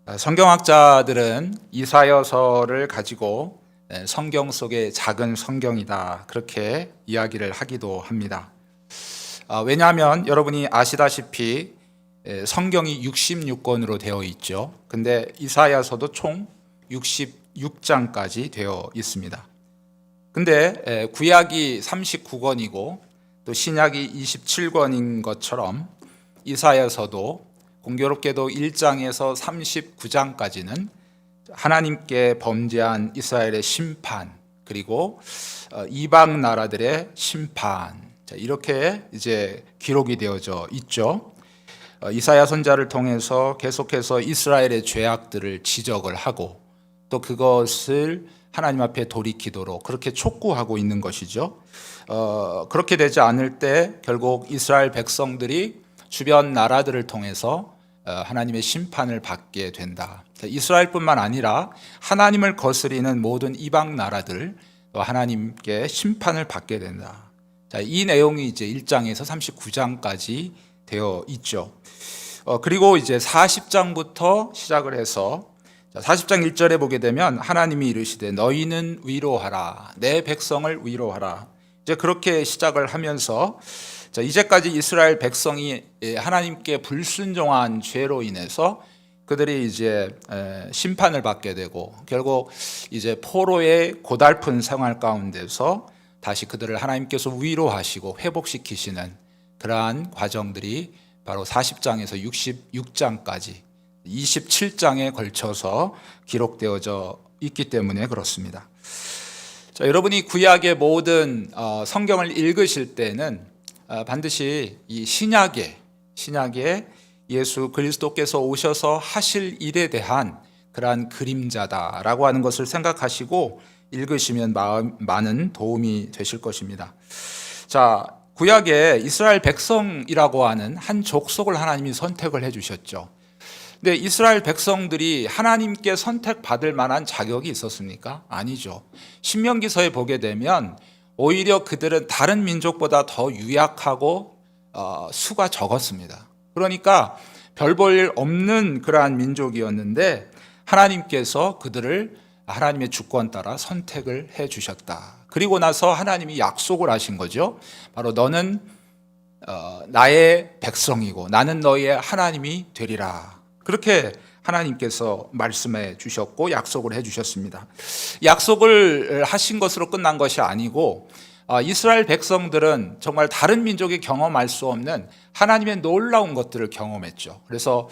성경학자들은 이사야서를 가지고 성경 속의 작은 성경이다 그렇게 이야기를 하기도 합니다. 왜냐하면 여러분이 아시다시피 성경이 66권으로 되어 있죠. 근데 이사야서도 총 66장까지 되어 있습니다. 근데 구약이 39권이고 또 신약이 27권인 것처럼 이사야서도 공교롭게도 1장에서 39장까지는 하나님께 범죄한 이스라엘의 심판, 그리고 이방 나라들의 심판, 이렇게 이제 기록이 되어져 있죠. 이사야 선지자를 통해서 계속해서 이스라엘의 죄악들을 지적을 하고 또 그것을 하나님 앞에 돌이키도록 그렇게 촉구하고 있는 것이죠. 그렇게 되지 않을 때 결국 이스라엘 백성들이 주변 나라들을 통해서 하나님의 심판을 받게 된다. 이스라엘뿐만 아니라 하나님을 거스리는 모든 이방 나라들 또 하나님께 심판을 받게 된다. 이 내용이 이제 1장에서 39장까지 되어 있죠. 그리고 이제 40장부터 시작을 해서 40장 1절에 보게 되면 하나님이 이르시되 너희는 위로하라, 내 백성을 위로하라. 이제 그렇게 시작을 하면서 이제까지 이스라엘 백성이 하나님께 불순종한 죄로 인해서 그들이 이제 심판을 받게 되고 결국 이제 포로의 고달픈 생활 가운데서 다시 그들을 하나님께서 위로하시고 회복시키시는 그러한 과정들이 바로 40장에서 66장까지 27장에 걸쳐서 기록되어져 있기 때문에 그렇습니다. 여러분이 구약의 모든 성경을 읽으실 때는 반드시 이 신약에 예수 그리스도께서 오셔서 하실 일에 대한 그러한 그림자다라고 하는 것을 생각하시고 읽으시면 많은 도움이 되실 것입니다. 구약에 이스라엘 백성이라고 하는 한 족속을 하나님이 선택을 해주셨죠. 근데 이스라엘 백성들이 하나님께 선택받을 만한 자격이 있었습니까? 아니죠. 신명기서에 보게 되면 오히려 그들은 다른 민족보다 더 유약하고 수가 적었습니다. 그러니까 별 볼 일 없는 그러한 민족이었는데 하나님께서 그들을 하나님의 주권 따라 선택을 해 주셨다. 그리고 나서 하나님이 약속을 하신 거죠. 바로 너는 나의 백성이고 나는 너희의 하나님이 되리라. 그렇게 하나님께서 말씀해 주셨고 약속을 해 주셨습니다. 약속을 하신 것으로 끝난 것이 아니고 이스라엘 백성들은 정말 다른 민족이 경험할 수 없는 하나님의 놀라운 것들을 경험했죠. 그래서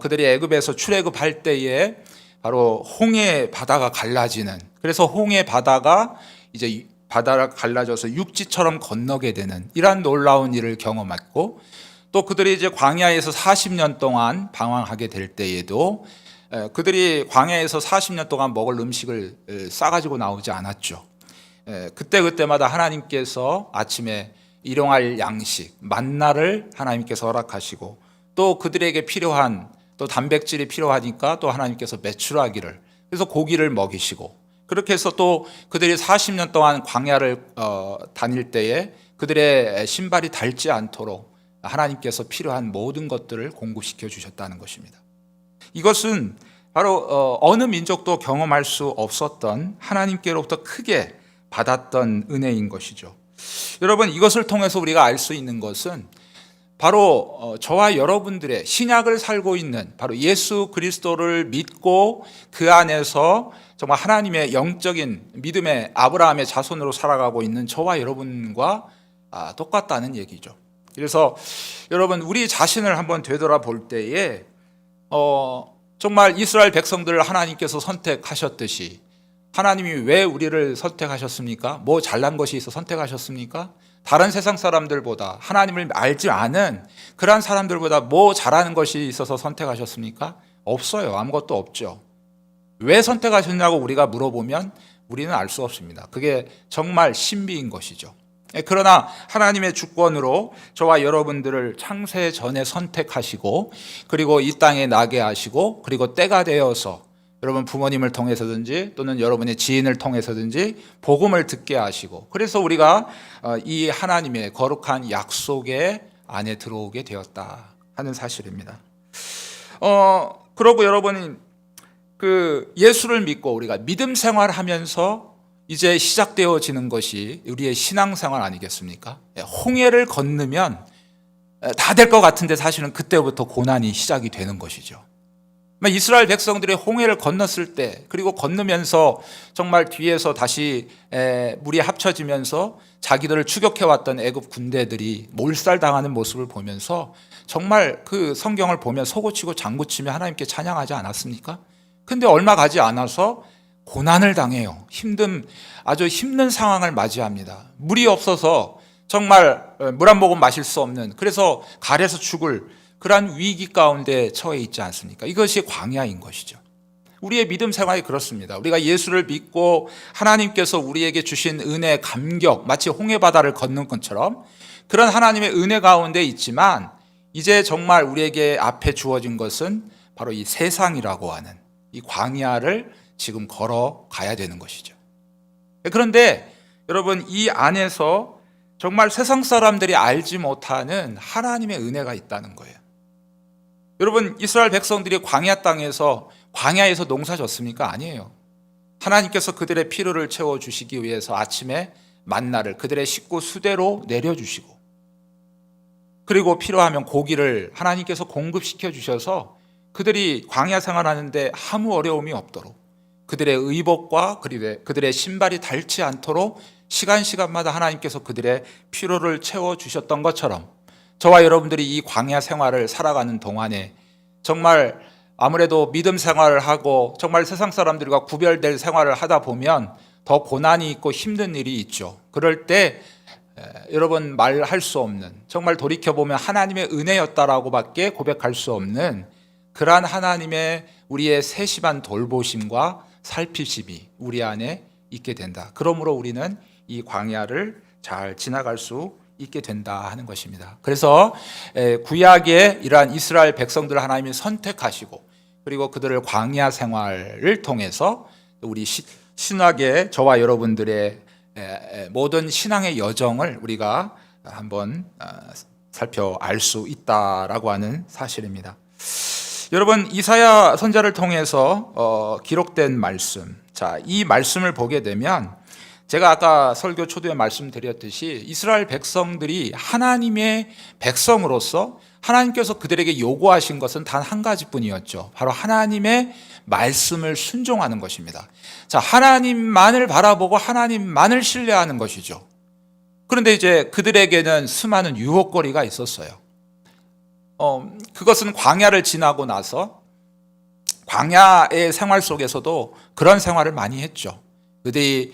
그들이 애굽에서 출애굽할 때에 바로 홍해 바다가 갈라지는, 그래서 홍해 바다가 이제 바다가 갈라져서 육지처럼 건너게 되는 이러한 놀라운 일을 경험했고, 또 그들이 이제 광야에서 40년 동안 방황하게 될 때에도 그들이 광야에서 40년 동안 먹을 음식을 싸가지고 나오지 않았죠. 그때마다 하나님께서 아침에 일용할 양식, 만나를 하나님께서 허락하시고, 또 그들에게 필요한 또 단백질이 필요하니까 또 하나님께서 메추라기를, 그래서 고기를 먹이시고, 그렇게 해서 또 그들이 40년 동안 광야를 다닐 때에 그들의 신발이 닳지 않도록 하나님께서 필요한 모든 것들을 공급시켜 주셨다는 것입니다. 이것은 바로 어느 민족도 경험할 수 없었던 하나님께로부터 크게 받았던 은혜인 것이죠. 여러분, 이것을 통해서 우리가 알 수 있는 것은 바로 저와 여러분들의 신약을 살고 있는 바로 예수 그리스도를 믿고 그 안에서 정말 하나님의 영적인 믿음의 아브라함의 자손으로 살아가고 있는 저와 여러분과 똑같다는 얘기죠. 그래서 여러분, 우리 자신을 한번 되돌아볼 때에 정말 이스라엘 백성들을 하나님께서 선택하셨듯이 하나님이 왜 우리를 선택하셨습니까? 뭐 잘난 것이 있어 선택하셨습니까? 다른 세상 사람들보다, 하나님을 알지 않은 그러한 사람들보다 뭐 잘하는 것이 있어서 선택하셨습니까? 없어요. 아무것도 없죠. 왜 선택하셨냐고 우리가 물어보면 우리는 알 수 없습니다. 그게 정말 신비인 것이죠. 그러나 하나님의 주권으로 저와 여러분들을 창세 전에 선택하시고, 그리고 이 땅에 나게 하시고, 그리고 때가 되어서 여러분 부모님을 통해서든지 또는 여러분의 지인을 통해서든지 복음을 듣게 하시고, 그래서 우리가 이 하나님의 거룩한 약속의 안에 들어오게 되었다 하는 사실입니다. 그러고 여러분이 그 예수를 믿고 우리가 믿음 생활하면서 이제 시작되어지는 것이 우리의 신앙생활 아니겠습니까? 홍해를 건너면 다 될 것 같은데 사실은 그때부터 고난이 시작이 되는 것이죠. 이스라엘 백성들이 홍해를 건넜을 때, 그리고 건너면서 정말 뒤에서 다시 물이 합쳐지면서 자기들을 추격해왔던 애굽 군대들이 몰살당하는 모습을 보면서 정말 그 성경을 보며 서고치고 장구치며 하나님께 찬양하지 않았습니까? 근데 얼마 가지 않아서 고난을 당해요. 아주 힘든 상황을 맞이합니다. 물이 없어서 정말 물 한 모금 마실 수 없는, 그래서 가래서 죽을 그러한 위기 가운데 처해 있지 않습니까? 이것이 광야인 것이죠. 우리의 믿음 생활이 그렇습니다. 우리가 예수를 믿고 하나님께서 우리에게 주신 은혜, 감격, 마치 홍해바다를 걷는 것처럼 그런 하나님의 은혜 가운데 있지만, 이제 정말 우리에게 앞에 주어진 것은 바로 이 세상이라고 하는 이 광야를 지금 걸어가야 되는 것이죠. 그런데 여러분, 이 안에서 정말 세상 사람들이 알지 못하는 하나님의 은혜가 있다는 거예요. 여러분, 이스라엘 백성들이 광야에서 농사 졌습니까? 아니에요. 하나님께서 그들의 필요를 채워주시기 위해서 아침에 만나를 그들의 식구 수대로 내려주시고, 그리고 필요하면 고기를 하나님께서 공급시켜 주셔서 그들이 광야 생활하는데 아무 어려움이 없도록, 그들의 의복과 그들의 신발이 닳지 않도록 시간마다 하나님께서 그들의 필요를 채워주셨던 것처럼, 저와 여러분들이 이 광야 생활을 살아가는 동안에 정말 아무래도 믿음 생활을 하고 정말 세상 사람들과 구별될 생활을 하다 보면 더 고난이 있고 힘든 일이 있죠. 그럴 때 여러분, 말할 수 없는, 정말 돌이켜보면 하나님의 은혜였다라고 밖에 고백할 수 없는 그러한 하나님의 우리의 세심한 돌보심과 살피심이 우리 안에 있게 된다. 그러므로 우리는 이 광야를 잘 지나갈 수 있게 된다 하는 것입니다. 그래서 구약의 이러한 이스라엘 백성들을 하나님이 선택하시고, 그리고 그들을 광야 생활을 통해서 우리 신학의 저와 여러분들의 모든 신앙의 여정을 우리가 한번 살펴 알 수 있다라고 하는 사실입니다. 여러분, 이사야 선지자를 통해서 기록된 말씀, 이 말씀을 보게 되면 제가 아까 설교 초두에 말씀드렸듯이 이스라엘 백성들이 하나님의 백성으로서 하나님께서 그들에게 요구하신 것은 단 한 가지뿐이었죠. 바로 하나님의 말씀을 순종하는 것입니다. 하나님만을 바라보고 하나님만을 신뢰하는 것이죠. 그런데 이제 그들에게는 수많은 유혹거리가 있었어요. 그것은 광야를 지나고 나서 광야의 생활 속에서도 그런 생활을 많이 했죠. 그들이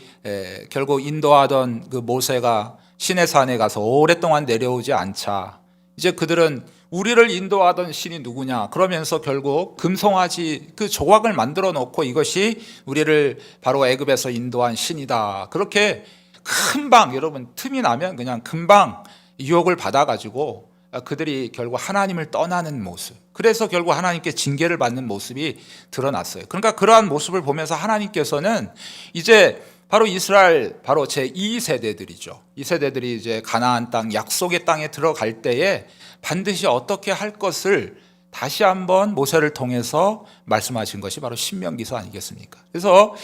결국 인도하던 그 모세가 시내산에 가서 오랫동안 내려오지 않자, 이제 그들은 우리를 인도하던 신이 누구냐 그러면서 결국 금송아지 그 조각을 만들어 놓고 이것이 우리를 바로 애굽에서 인도한 신이다, 그렇게 금방, 여러분, 틈이 나면 그냥 금방 유혹을 받아가지고 그들이 결국 하나님을 떠나는 모습, 그래서 결국 하나님께 징계를 받는 모습이 드러났어요. 그러니까 그러한 모습을 보면서 하나님께서는 이제 바로 이스라엘, 바로 제2세대들이죠. 이 세대들이 이제 가나안 땅, 약속의 땅에 들어갈 때에 반드시 어떻게 할 것을 다시 한번 모세를 통해서 말씀하신 것이 바로 신명기서 아니겠습니까? 그래서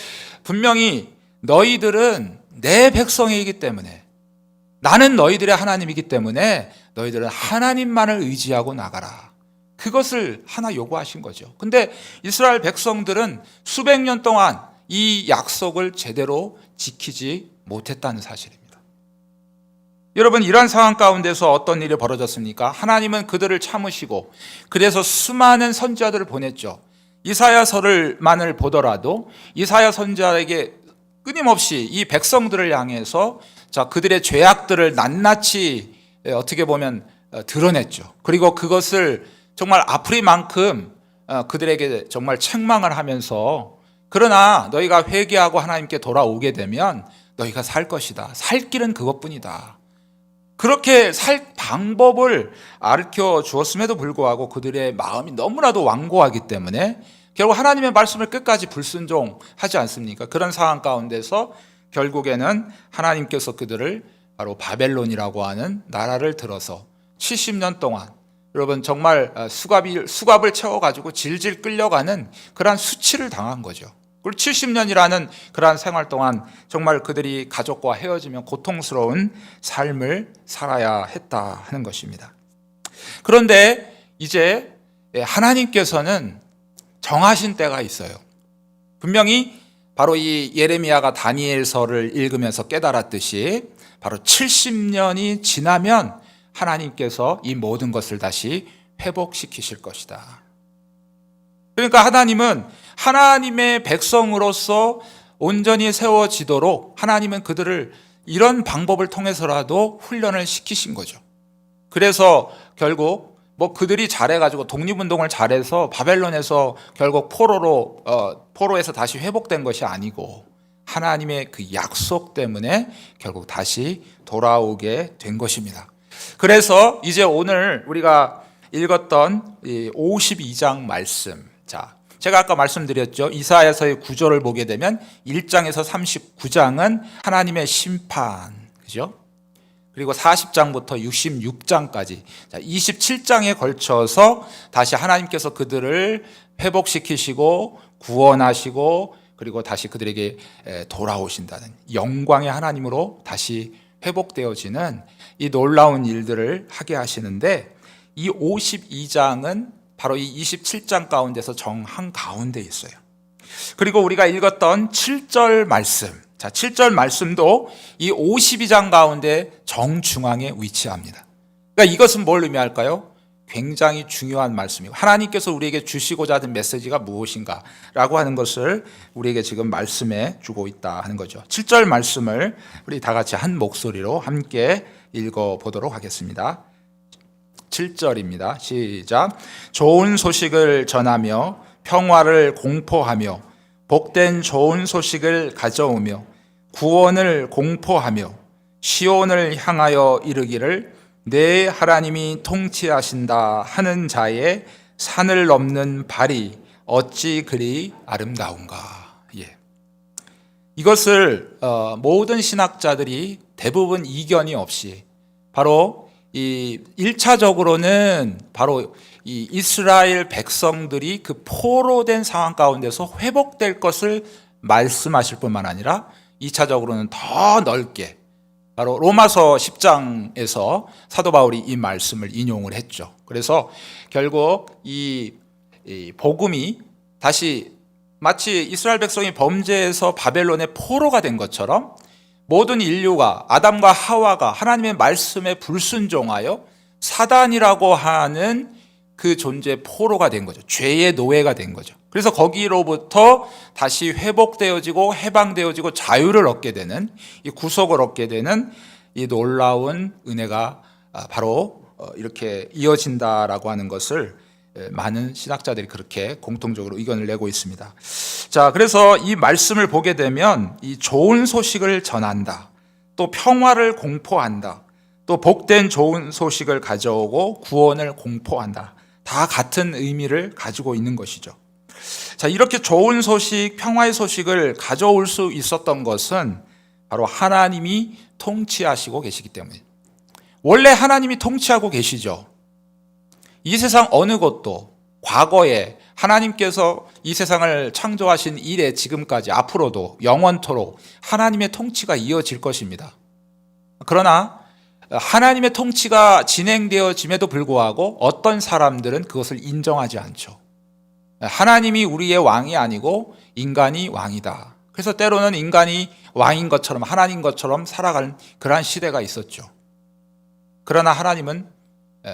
분명히 너희들은 내 백성이기 때문에, 나는 너희들의 하나님이기 때문에 너희들은 하나님만을 의지하고 나가라, 그것을 하나 요구하신 거죠. 근데 이스라엘 백성들은 수백 년 동안 이 약속을 제대로 지키지 못했다는 사실입니다. 여러분, 이러한 상황 가운데서 어떤 일이 벌어졌습니까? 하나님은 그들을 참으시고 그래서 수많은 선지자들을 보냈죠. 이사야서를만을 보더라도 이사야 선지자에게 끊임없이 이 백성들을 향해서 그들의 죄악들을 낱낱이 어떻게 보면 드러냈죠. 그리고 그것을 정말 아프리만큼 그들에게 정말 책망을 하면서, 그러나 너희가 회개하고 하나님께 돌아오게 되면 너희가 살 것이다, 살 길은 그것뿐이다, 그렇게 살 방법을 가르쳐 주었음에도 불구하고 그들의 마음이 너무나도 완고하기 때문에 결국 하나님의 말씀을 끝까지 불순종하지 않습니까? 그런 상황 가운데서 결국에는 하나님께서 그들을 바로 바벨론이라고 하는 나라를 들어서 70년 동안, 여러분 정말 수갑을 채워가지고 질질 끌려가는 그러한 수치를 당한 거죠. 그리고 70년이라는 그러한 생활 동안 정말 그들이 가족과 헤어지며 고통스러운 삶을 살아야 했다 하는 것입니다. 그런데 이제 하나님께서는 정하신 때가 있어요. 분명히 바로 이 예레미야가 다니엘서를 읽으면서 깨달았듯이 바로 70년이 지나면 하나님께서 이 모든 것을 다시 회복시키실 것이다. 그러니까 하나님은 하나님의 백성으로서 온전히 세워지도록 하나님은 그들을 이런 방법을 통해서라도 훈련을 시키신 거죠. 그래서 결국 그들이 잘해가지고 독립운동을 잘해서 바벨론에서 결국 포로에서 다시 회복된 것이 아니고 하나님의 그 약속 때문에 결국 다시 돌아오게 된 것입니다. 그래서 이제 오늘 우리가 읽었던 52장 말씀, 제가 아까 말씀드렸죠. 이사야서의 구절을 보게 되면 1장에서 39장은 하나님의 심판, 그죠? 그리고 40장부터 66장까지 27장에 걸쳐서 다시 하나님께서 그들을 회복시키시고 구원하시고 그리고 다시 그들에게 돌아오신다는 영광의 하나님으로 다시 회복되어지는 이 놀라운 일들을 하게 하시는데, 이 52장은 바로 이 27장 가운데서 정한 가운데 있어요. 그리고 우리가 읽었던 7절 말씀, 7절 말씀도 이 52장 가운데 정중앙에 위치합니다. 그러니까 이것은 뭘 의미할까요? 굉장히 중요한 말씀이고 하나님께서 우리에게 주시고자 하는 메시지가 무엇인가라고 하는 것을 우리에게 지금 말씀해 주고 있다 하는 거죠. 7절 말씀을 우리 다 같이 한 목소리로 함께 읽어보도록 하겠습니다. 7절입니다. 시작. 좋은 소식을 전하며 평화를 공포하며 복된 좋은 소식을 가져오며 구원을 공포하며 시온을 향하여 이르기를 내 하나님이 통치하신다 하는 자의 산을 넘는 발이 어찌 그리 아름다운가. 이것을 모든 신학자들이 대부분 이견이 없이 바로 이 1차적으로는 바로 이 이스라엘 백성들이 그 포로된 상황 가운데서 회복될 것을 말씀하실 뿐만 아니라 2차적으로는 더 넓게 바로 로마서 10장에서 사도 바울이 이 말씀을 인용을 했죠. 그래서 결국 이 복음이 다시 마치 이스라엘 백성이 범죄에서 바벨론의 포로가 된 것처럼 모든 인류가 아담과 하와가 하나님의 말씀에 불순종하여 사단이라고 하는 그 존재의 포로가 된 거죠. 죄의 노예가 된 거죠. 그래서 거기로부터 다시 회복되어지고 해방되어지고 자유를 얻게 되는, 이 구속을 얻게 되는 이 놀라운 은혜가 바로 이렇게 이어진다라고 하는 것을 많은 신학자들이 그렇게 공통적으로 의견을 내고 있습니다. 자, 그래서 이 말씀을 보게 되면 이 좋은 소식을 전한다, 또 평화를 공포한다, 또 복된 좋은 소식을 가져오고 구원을 공포한다, 다 같은 의미를 가지고 있는 것이죠. 자, 이렇게 좋은 소식, 평화의 소식을 가져올 수 있었던 것은 바로 하나님이 통치하시고 계시기 때문에. 원래 하나님이 통치하고 계시죠. 이 세상 어느 곳도 과거에 하나님께서 이 세상을 창조하신 이래 지금까지 앞으로도 영원토록 하나님의 통치가 이어질 것입니다. 그러나 하나님의 통치가 진행되어짐에도 불구하고 어떤 사람들은 그것을 인정하지 않죠. 하나님이 우리의 왕이 아니고 인간이 왕이다. 그래서 때로는 인간이 왕인 것처럼 하나님 것처럼 살아가는 그러한 시대가 있었죠. 그러나 하나님은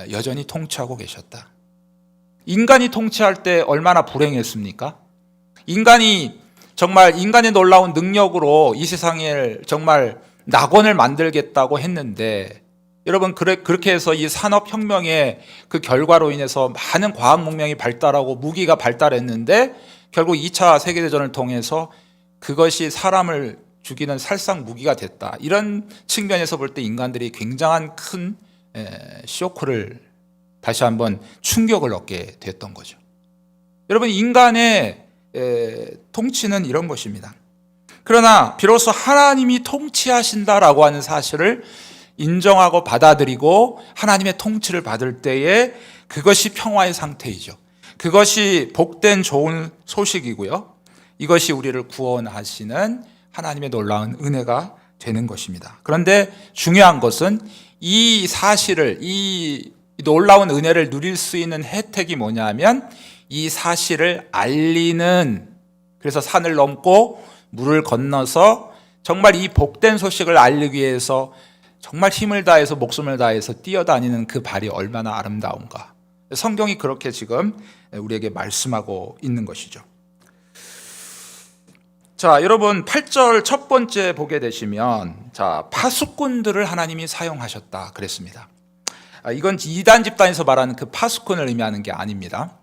여전히 통치하고 계셨다. 인간이 통치할 때 얼마나 불행했습니까? 인간이 정말 인간의 놀라운 능력으로 이 세상을 정말 낙원을 만들겠다고 했는데, 여러분 그렇게 해서 이 산업혁명의 그 결과로 인해서 많은 과학 문명이 발달하고 무기가 발달했는데 결국 2차 세계대전을 통해서 그것이 사람을 죽이는 살상 무기가 됐다. 이런 측면에서 볼 때 인간들이 굉장한 큰 쇼크를 다시 한번 충격을 얻게 됐던 거죠. 여러분 인간의 통치는 이런 것입니다. 그러나 비로소 하나님이 통치하신다라고 하는 사실을 인정하고 받아들이고 하나님의 통치를 받을 때에 그것이 평화의 상태이죠. 그것이 복된 좋은 소식이고요. 이것이 우리를 구원하시는 하나님의 놀라운 은혜가 되는 것입니다. 그런데 중요한 것은 이 사실을, 이 놀라운 은혜를 누릴 수 있는 혜택이 뭐냐면 이 사실을 알리는, 그래서 산을 넘고 물을 건너서 정말 이 복된 소식을 알리기 위해서 정말 힘을 다해서 목숨을 다해서 뛰어다니는 그 발이 얼마나 아름다운가. 성경이 그렇게 지금 우리에게 말씀하고 있는 것이죠. 자, 여러분 8절 첫 번째 보게 되시면, 자, 파수꾼들을 하나님이 사용하셨다 그랬습니다. 이건 이단 집단에서 말하는 그 파수꾼을 의미하는 게 아닙니다.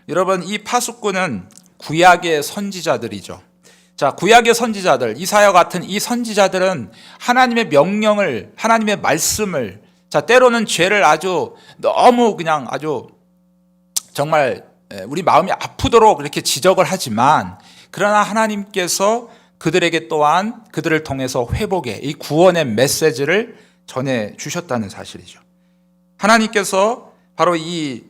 여러분, 이 파수꾼은 구약의 선지자들이죠. 자, 구약의 선지자들, 이사야 같은 이 선지자들은 하나님의 명령을, 하나님의 말씀을, 자, 때로는 죄를 아주 너무 그냥 아주 정말 우리 마음이 아프도록 이렇게 지적을 하지만, 그러나 하나님께서 그들에게 또한 그들을 통해서 회복의, 이 구원의 메시지를 전해 주셨다는 사실이죠. 하나님께서 바로 이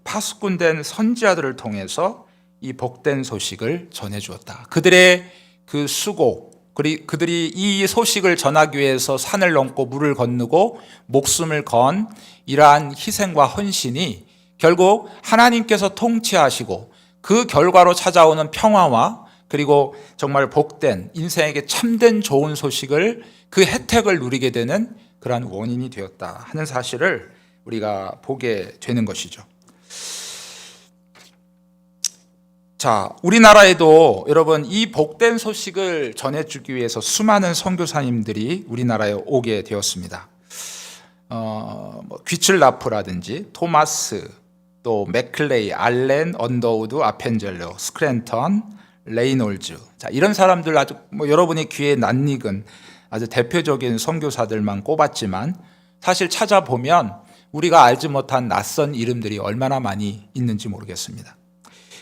파수꾼된 선지자들을 통해서 이 복된 소식을 전해 주었다. 그들의 그 수고, 그들이 이 소식을 전하기 위해서 산을 넘고 물을 건너고 목숨을 건 이러한 희생과 헌신이 결국 하나님께서 통치하시고 그 결과로 찾아오는 평화와 그리고 정말 복된 인생에게 참된 좋은 소식을, 그 혜택을 누리게 되는 그러한 원인이 되었다 하는 사실을 우리가 보게 되는 것이죠. 자, 우리나라에도 여러분 이 복된 소식을 전해주기 위해서 수많은 선교사님들이 우리나라에 오게 되었습니다. 귀틀라프라든지 토마스, 또 맥클레이, 알렌, 언더우드, 아펜젤로, 스크랜턴, 레이놀즈, 자, 이런 사람들 아주 여러분이 귀에 낯익은 아주 대표적인 선교사들만 꼽았지만, 사실 찾아보면 우리가 알지 못한 낯선 이름들이 얼마나 많이 있는지 모르겠습니다.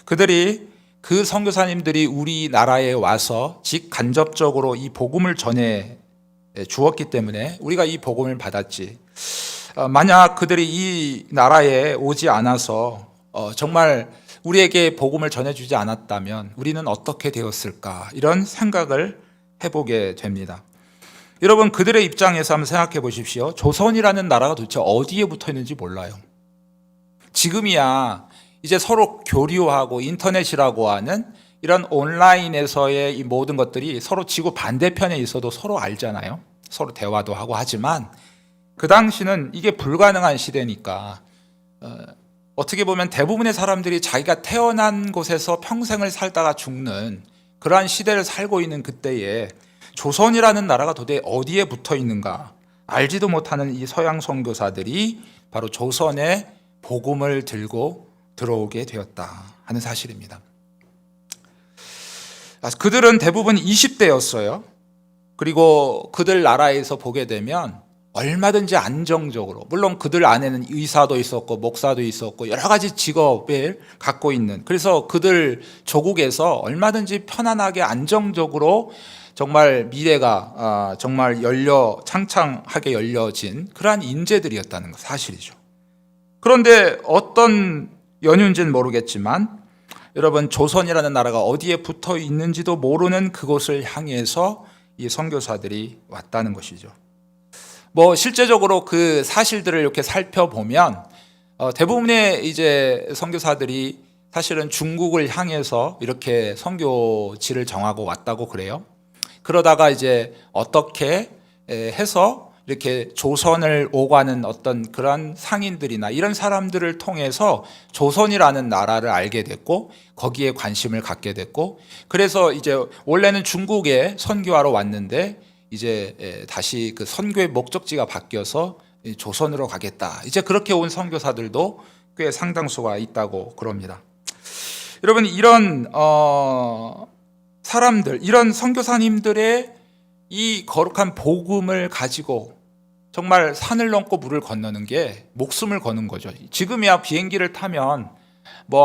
그들이, 그 선교사님들이 우리나라에 와서 직간접적으로 이 복음을 전해 주었기 때문에 우리가 이 복음을 받았지, 만약 그들이 이 나라에 오지 않아서 정말 우리에게 복음을 전해주지 않았다면 우리는 어떻게 되었을까, 이런 생각을 해보게 됩니다. 여러분, 그들의 입장에서 한번 생각해 보십시오. 조선이라는 나라가 도대체 어디에 붙어 있는지 몰라요. 지금이야 이제 서로 교류하고 인터넷이라고 하는 이런 온라인에서의 이 모든 것들이 서로 지구 반대편에 있어도 서로 알잖아요. 서로 대화도 하고 하지만 그 당시는 이게 불가능한 시대니까 어떻게 보면 대부분의 사람들이 자기가 태어난 곳에서 평생을 살다가 죽는 그러한 시대를 살고 있는 그때에 조선이라는 나라가 도대체 어디에 붙어 있는가 알지도 못하는 이 서양 선교사들이 바로 조선에 복음을 들고 들어오게 되었다 하는 사실입니다. 그들은 대부분 20대였어요. 그리고 그들 나라에서 보게 되면 얼마든지 안정적으로, 물론 그들 안에는 의사도 있었고 목사도 있었고 여러 가지 직업을 갖고 있는, 그래서 그들 조국에서 얼마든지 편안하게 안정적으로 정말 미래가 정말 창창하게 열려진 그러한 인재들이었다는 것 사실이죠. 그런데 어떤 연유인지는 모르겠지만 여러분, 조선이라는 나라가 어디에 붙어 있는지도 모르는 그곳을 향해서 이 선교사들이 왔다는 것이죠. 실제적으로 그 사실들을 이렇게 살펴보면 대부분의 이제 선교사들이 사실은 중국을 향해서 이렇게 선교지를 정하고 왔다고 그래요. 그러다가 이제 어떻게 해서 이렇게 조선을 오가는 어떤 그런 상인들이나 이런 사람들을 통해서 조선이라는 나라를 알게 됐고 거기에 관심을 갖게 됐고, 그래서 이제 원래는 중국에 선교하러 왔는데 이제 다시 그 선교의 목적지가 바뀌어서 조선으로 가겠다, 이제 그렇게 온 선교사들도 꽤 상당수가 있다고 그럽니다. 여러분, 이런 사람들, 이런 선교사님들의 이 거룩한 복음을 가지고 정말 산을 넘고 물을 건너는 게 목숨을 거는 거죠. 지금이야 비행기를 타면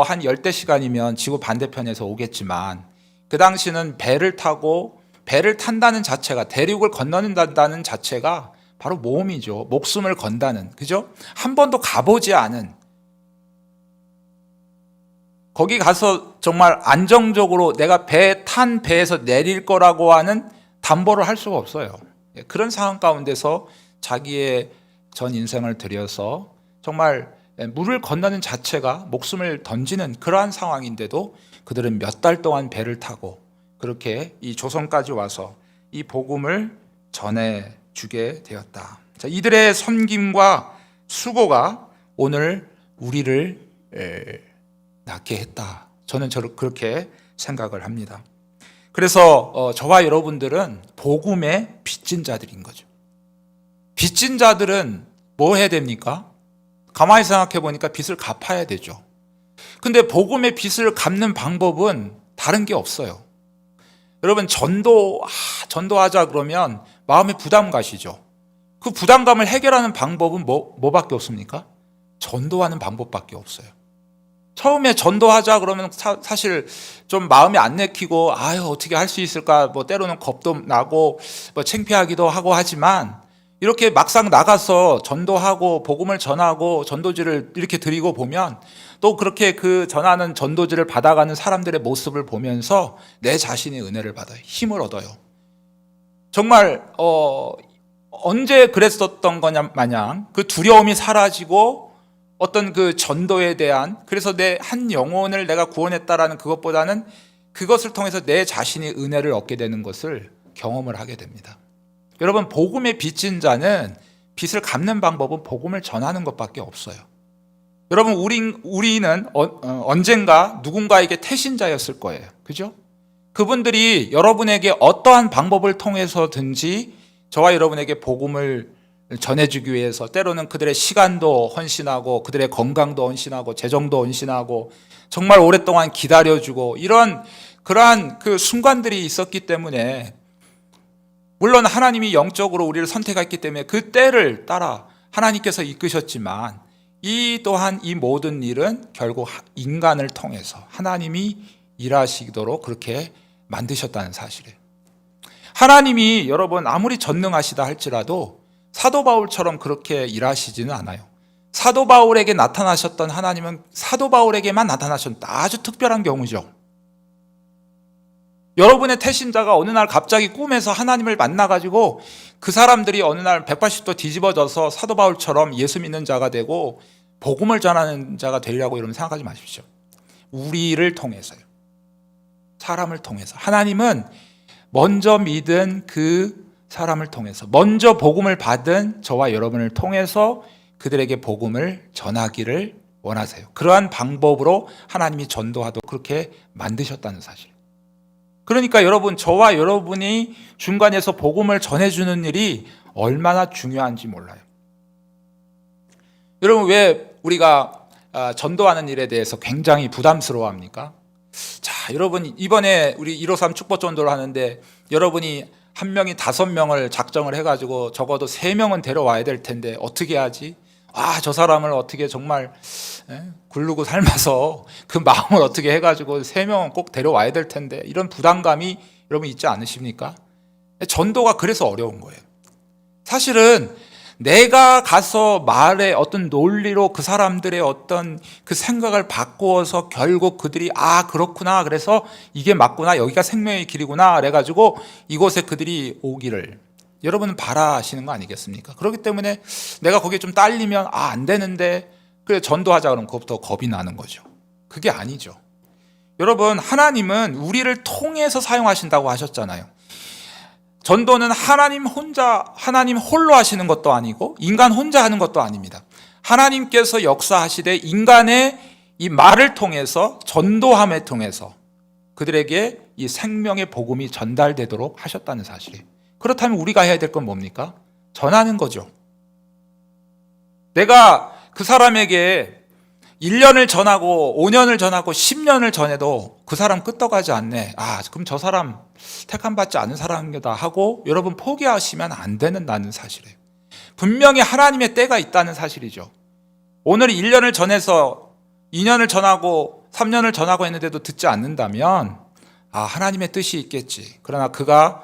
한 열대 시간이면 지구 반대편에서 오겠지만, 그 당시는 배를 탄다는 자체가, 대륙을 건너는다는 자체가 바로 모험이죠. 목숨을 건다는, 그죠? 한 번도 가보지 않은, 거기 가서 정말 안정적으로 내가 탄 배에서 내릴 거라고 하는 담보를 할 수가 없어요. 그런 상황 가운데서 자기의 전 인생을 들여서 정말 물을 건너는 자체가 목숨을 던지는 그러한 상황인데도 그들은 몇 달 동안 배를 타고 그렇게 이 조선까지 와서 이 복음을 전해주게 되었다. 자, 이들의 섬김과 수고가 오늘 우리를 낫게 했다. 저는 그렇게 생각을 합니다. 그래서 저와 여러분들은 복음의 빚진 자들인 거죠. 빚진 자들은 뭐 해야 됩니까? 가만히 생각해 보니까 빚을 갚아야 되죠. 근데 복음의 빚을 갚는 방법은 다른 게 없어요. 여러분, 전도하자 그러면 마음에 부담 가시죠. 그 부담감을 해결하는 방법은 뭐밖에 없습니까? 전도하는 방법밖에 없어요. 처음에 전도하자 그러면 사실 좀 마음이 안 내키고 어떻게 할 수 있을까, 뭐 때로는 겁도 나고 뭐 창피하기도 하고 하지만 이렇게 막상 나가서 전도하고 복음을 전하고 전도지를 이렇게 드리고 보면 또 그렇게 그 전하는 전도지를 받아가는 사람들의 모습을 보면서 내 자신이 은혜를 받아요. 힘을 얻어요. 정말 언제 그랬었던 거냐 마냥 그 두려움이 사라지고 어떤 그 전도에 대한, 그래서 내 한 영혼을 내가 구원했다라는 그것보다는 그것을 통해서 내 자신이 은혜를 얻게 되는 것을 경험을 하게 됩니다. 여러분, 복음의 빚진 자는 빚을 갚는 방법은 복음을 전하는 것밖에 없어요. 여러분, 우리는 언젠가 누군가에게 태신자였을 거예요. 그죠? 그분들이 여러분에게 어떠한 방법을 통해서든지 저와 여러분에게 복음을 전해주기 위해서 때로는 그들의 시간도 헌신하고 그들의 건강도 헌신하고 재정도 헌신하고 정말 오랫동안 기다려주고 그러한 그 순간들이 있었기 때문에, 물론 하나님이 영적으로 우리를 선택했기 때문에 그 때를 따라 하나님께서 이끄셨지만 이 또한 이 모든 일은 결국 인간을 통해서 하나님이 일하시도록 그렇게 만드셨다는 사실이에요. 하나님이 여러분 아무리 전능하시다 할지라도 사도 바울처럼 그렇게 일하시지는 않아요. 사도 바울에게 나타나셨던 하나님은 사도 바울에게만 나타나셨던 아주 특별한 경우죠. 여러분의 태신자가 어느 날 갑자기 꿈에서 하나님을 만나가지고 그 사람들이 어느 날 180도 뒤집어져서 사도 바울처럼 예수 믿는 자가 되고 복음을 전하는 자가 되리라고 여러분 생각하지 마십시오. 우리를 통해서요. 사람을 통해서. 하나님은 먼저 믿은 그 사람을 통해서, 먼저 복음을 받은 저와 여러분을 통해서 그들에게 복음을 전하기를 원하세요. 그러한 방법으로 하나님이 전도하도록 그렇게 만드셨다는 사실. 그러니까 여러분, 저와 여러분이 중간에서 복음을 전해주는 일이 얼마나 중요한지 몰라요. 여러분, 왜 우리가 전도하는 일에 대해서 굉장히 부담스러워합니까? 자, 여러분, 이번에 우리 153 축복 전도를 하는데 여러분이 한 명이 5명을 작정을 해가지고 적어도 3명은 데려와야 될 텐데 어떻게 하지? 저 사람을 어떻게 정말 굴르고 삶아서 그 마음을 어떻게 해가지고 3명은 꼭 데려와야 될 텐데, 이런 부담감이 여러분 있지 않으십니까? 전도가 그래서 어려운 거예요. 사실은 내가 가서 말의 어떤 논리로 그 사람들의 어떤 그 생각을 바꾸어서 결국 그들이 그렇구나, 그래서 이게 맞구나, 여기가 생명의 길이구나 그래가지고 이곳에 그들이 오기를 여러분은 바라시는 거 아니겠습니까? 그렇기 때문에 내가 거기에 좀 딸리면 안 되는데 그래 전도하자 그러면 그것부터 겁이 나는 거죠. 그게 아니죠. 여러분, 하나님은 우리를 통해서 사용하신다고 하셨잖아요. 전도는 하나님 홀로 하시는 것도 아니고 인간 혼자 하는 것도 아닙니다. 하나님께서 역사하시되 인간의 이 말을 통해서, 전도함을 통해서 그들에게 이 생명의 복음이 전달되도록 하셨다는 사실이에요. 그렇다면 우리가 해야 될 건 뭡니까? 전하는 거죠. 내가 그 사람에게 1년을 전하고 5년을 전하고 10년을 전해도 그 사람 끄떡하지 않네. 그럼 저 사람 택함받지 않은 사람이다 하고 여러분 포기하시면 안 된다는 사실이에요. 분명히 하나님의 때가 있다는 사실이죠. 오늘 1년을 전해서 2년을 전하고 3년을 전하고 했는데도 듣지 않는다면 하나님의 뜻이 있겠지. 그러나 그가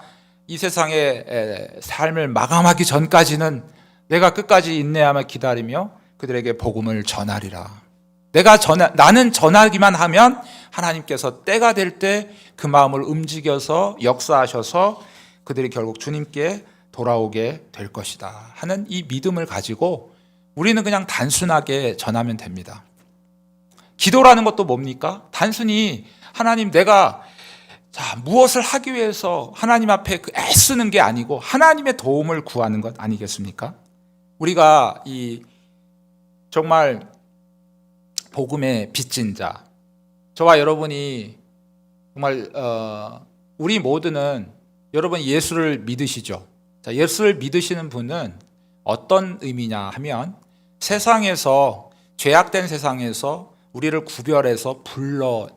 이 세상의 삶을 마감하기 전까지는 내가 끝까지 인내하며 기다리며 그들에게 복음을 전하리라. 나는 전하기만 하면 하나님께서 때가 될 때 그 마음을 움직여서 역사하셔서 그들이 결국 주님께 돌아오게 될 것이다 하는 이 믿음을 가지고 우리는 그냥 단순하게 전하면 됩니다. 기도라는 것도 뭡니까? 단순히 하나님, 내가 무엇을 하기 위해서 하나님 앞에 애쓰는 게 아니고 하나님의 도움을 구하는 것 아니겠습니까? 우리가 정말 복음의 빚진 자, 저와 여러분이 정말 우리 모두는, 여러분 예수를 믿으시죠? 자, 예수를 믿으시는 분은 어떤 의미냐 하면, 세상에서, 죄악된 세상에서 우리를 구별해서 불러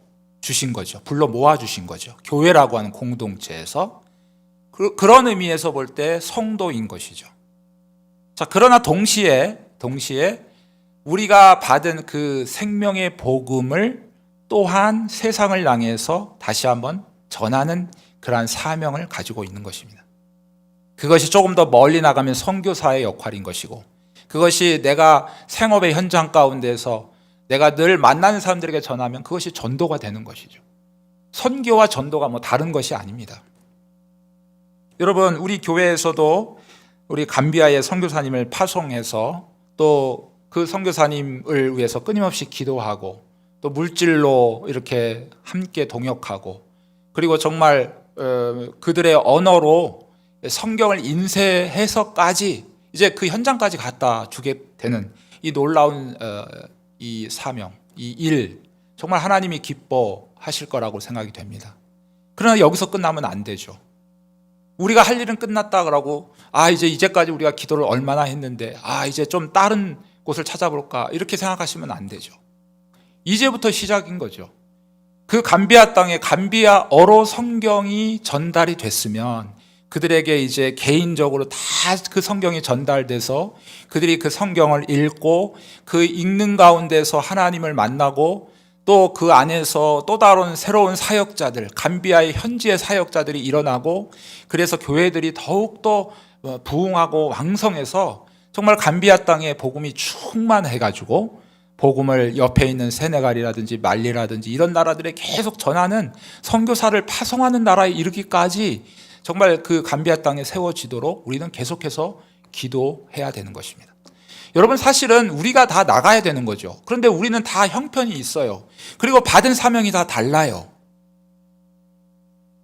주신 거죠. 불러 모아 주신 거죠. 교회라고 하는 공동체에서. 그런 의미에서 볼 때 성도인 것이죠. 자, 그러나 동시에 우리가 받은 그 생명의 복음을 또한 세상을 향해서 다시 한번 전하는 그러한 사명을 가지고 있는 것입니다. 그것이 조금 더 멀리 나가면 선교사의 역할인 것이고, 그것이 내가 생업의 현장 가운데서 내가 늘 만나는 사람들에게 전하면 그것이 전도가 되는 것이죠. 선교와 전도가 다른 것이 아닙니다. 여러분, 우리 교회에서도 우리 감비아의 선교사님을 파송해서 또 그 선교사님을 위해서 끊임없이 기도하고 또 물질로 이렇게 함께 동역하고, 그리고 정말 그들의 언어로 성경을 인쇄해서까지 이제 그 현장까지 갖다 주게 되는 이 놀라운 이 사명, 이 일, 정말 하나님이 기뻐하실 거라고 생각이 됩니다. 그러나 여기서 끝나면 안 되죠. 우리가 할 일은 끝났다 그러고, 이제까지 우리가 기도를 얼마나 했는데 이제 좀 다른 곳을 찾아볼까, 이렇게 생각하시면 안 되죠. 이제부터 시작인 거죠. 그 감비아 땅에 감비아어로 성경이 전달이 됐으면 그들에게 이제 개인적으로 다 그 성경이 전달돼서 그들이 그 성경을 읽고 그 읽는 가운데서 하나님을 만나고 또 그 안에서 또 다른 새로운 사역자들, 감비아의 현지의 사역자들이 일어나고, 그래서 교회들이 더욱더 부흥하고 왕성해서 정말 감비아 땅에 복음이 충만해가지고 복음을 옆에 있는 세네갈이라든지 말리라든지 이런 나라들에 계속 전하는, 선교사를 파송하는 나라에 이르기까지 정말 그 감비아 땅에 세워지도록 우리는 계속해서 기도해야 되는 것입니다. 여러분, 사실은 우리가 다 나가야 되는 거죠. 그런데 우리는 다 형편이 있어요. 그리고 받은 사명이 다 달라요.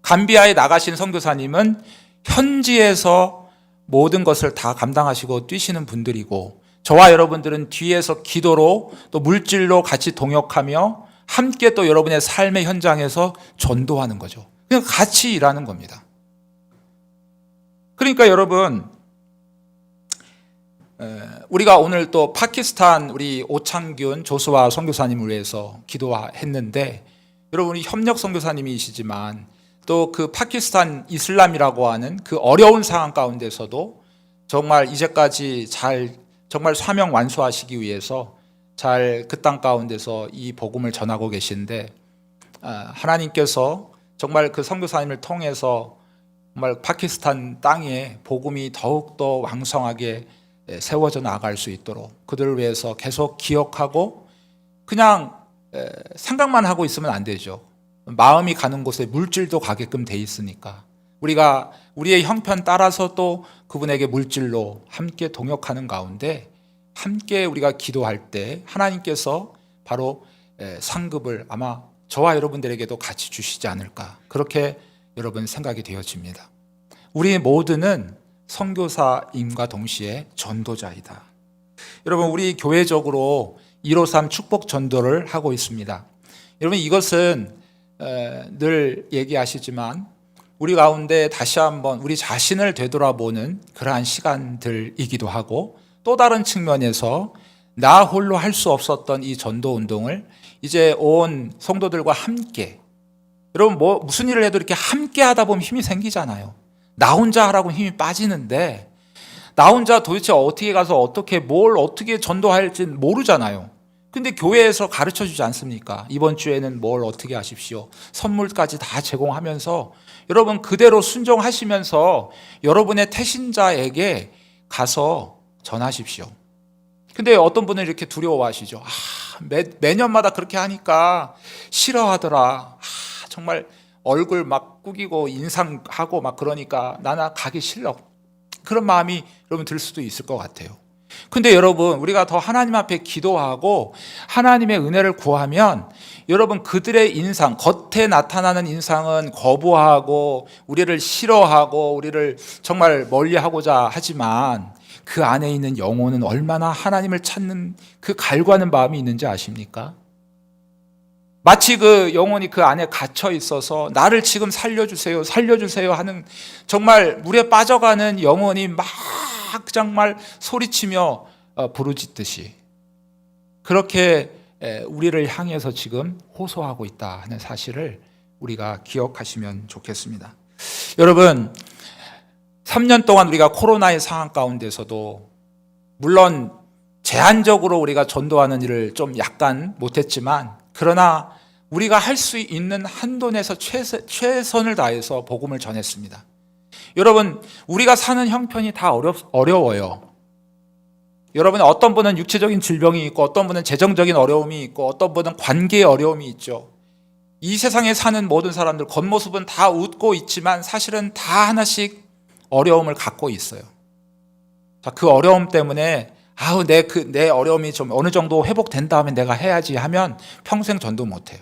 감비아에 나가신 선교사님은 현지에서 모든 것을 다 감당하시고 뛰시는 분들이고, 저와 여러분들은 뒤에서 기도로 또 물질로 같이 동역하며 함께 또 여러분의 삶의 현장에서 전도하는 거죠. 그냥 같이 일하는 겁니다. 그러니까 여러분, 우리가 오늘 또 파키스탄 우리 오창균 조수아 선교사님을 위해서 기도했는데, 여러분이 협력 선교사님이시지만 또 그 파키스탄 이슬람이라고 하는 그 어려운 상황 가운데서도 정말 이제까지 정말 사명 완수하시기 위해서 잘 그 땅 가운데서 이 복음을 전하고 계신데, 하나님께서 정말 그 선교사님을 통해서 정말 파키스탄 땅에 복음이 더욱더 왕성하게 세워져 나갈 수 있도록 그들을 위해서 계속 기억하고, 그냥 생각만 하고 있으면 안 되죠. 마음이 가는 곳에 물질도 가게끔 돼 있으니까 우리가 우리의 형편 따라서 또 그분에게 물질로 함께 동역하는 가운데, 함께 우리가 기도할 때 하나님께서 바로 상급을 아마 저와 여러분들에게도 같이 주시지 않을까, 그렇게 여러분 생각이 되어집니다. 우리 모두는 선교사임과 동시에 전도자이다. 여러분, 우리 교회적으로 153 축복 전도를 하고 있습니다. 여러분, 이것은 늘 얘기하시지만 우리 가운데 다시 한번 우리 자신을 되돌아보는 그러한 시간들이기도 하고, 또 다른 측면에서 나 홀로 할 수 없었던 이 전도 운동을 이제 온 성도들과 함께, 여러분 무슨 일을 해도 이렇게 함께 하다 보면 힘이 생기잖아요. 나 혼자 하라고 힘이 빠지는데, 나 혼자 도대체 어떻게 가서 뭘 어떻게 전도할지 모르잖아요. 근데 교회에서 가르쳐 주지 않습니까? 이번 주에는 뭘 어떻게 하십시오. 선물까지 다 제공하면서 여러분 그대로 순종하시면서 여러분의 태신자에게 가서 전하십시오. 근데 어떤 분은 이렇게 두려워하시죠. 매년마다 그렇게 하니까 싫어하더라. 정말 얼굴 막 꾸기고 인상하고 막 그러니까 나나 가기 싫어. 그런 마음이 여러분 들 수도 있을 것 같아요. 근데 여러분 우리가 더 하나님 앞에 기도하고 하나님의 은혜를 구하면 여러분 그들의 인상, 겉에 나타나는 인상은 거부하고 우리를 싫어하고 우리를 정말 멀리하고자 하지만 그 안에 있는 영혼은 얼마나 하나님을 찾는 그 갈구하는 마음이 있는지 아십니까? 마치 그 영혼이 그 안에 갇혀 있어서 나를 지금 살려주세요, 살려주세요 하는 정말 물에 빠져가는 영혼이 막 정말 소리치며 부르짖듯이 그렇게 우리를 향해서 지금 호소하고 있다 하는 사실을 우리가 기억하시면 좋겠습니다. 여러분 3년 동안 우리가 코로나의 상황 가운데서도 물론 제한적으로 우리가 전도하는 일을 좀 약간 못했지만 그러나 우리가 할 수 있는 한도 내에서 최선을 다해서 복음을 전했습니다. 여러분 우리가 사는 형편이 다 어려워요. 여러분 어떤 분은 육체적인 질병이 있고 어떤 분은 재정적인 어려움이 있고 어떤 분은 관계의 어려움이 있죠. 이 세상에 사는 모든 사람들 겉모습은 다 웃고 있지만 사실은 다 하나씩 어려움을 갖고 있어요. 자, 그 어려움 때문에 내 어려움이 좀 어느 정도 회복된 다음에 내가 해야지 하면 평생 전도 못해요.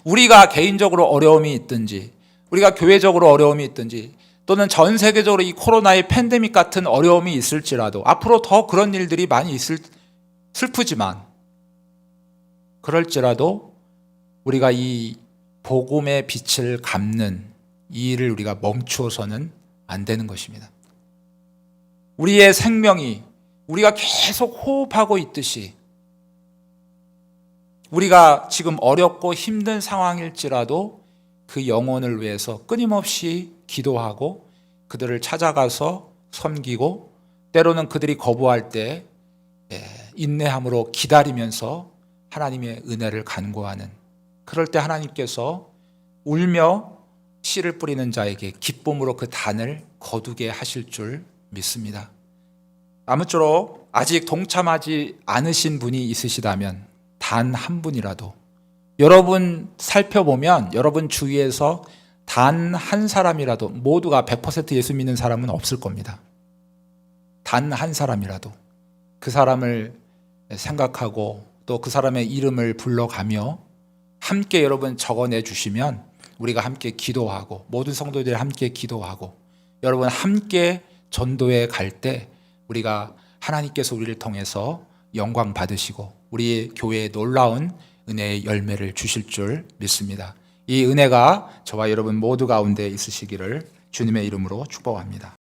우리가 개인적으로 어려움이 있든지 우리가 교회적으로 어려움이 있든지 또는 전 세계적으로 이 코로나의 팬데믹 같은 어려움이 있을지라도 앞으로 더 그런 일들이 많이 슬프지만 그럴지라도 우리가 이 복음의 빛을 갚는 이 일을 우리가 멈추어서는 안 되는 것입니다. 우리의 생명이 우리가 계속 호흡하고 있듯이 우리가 지금 어렵고 힘든 상황일지라도 그 영혼을 위해서 끊임없이 기도하고 그들을 찾아가서 섬기고 때로는 그들이 거부할 때 인내함으로 기다리면서 하나님의 은혜를 간구하는 그럴 때 하나님께서 울며 씨를 뿌리는 자에게 기쁨으로 그 단을 거두게 하실 줄 믿습니다. 아무쪼록 아직 동참하지 않으신 분이 있으시다면 단 한 분이라도 여러분 살펴보면 여러분 주위에서 단 한 사람이라도 모두가 100% 예수 믿는 사람은 없을 겁니다. 단 한 사람이라도 그 사람을 생각하고 또 그 사람의 이름을 불러가며 함께 여러분 적어내 주시면 우리가 함께 기도하고 모든 성도들이 함께 기도하고 여러분 함께 전도에 갈 때 우리가 하나님께서 우리를 통해서 영광 받으시고 우리 교회에 놀라운 은혜의 열매를 주실 줄 믿습니다. 이 은혜가 저와 여러분 모두 가운데 있으시기를 주님의 이름으로 축복합니다.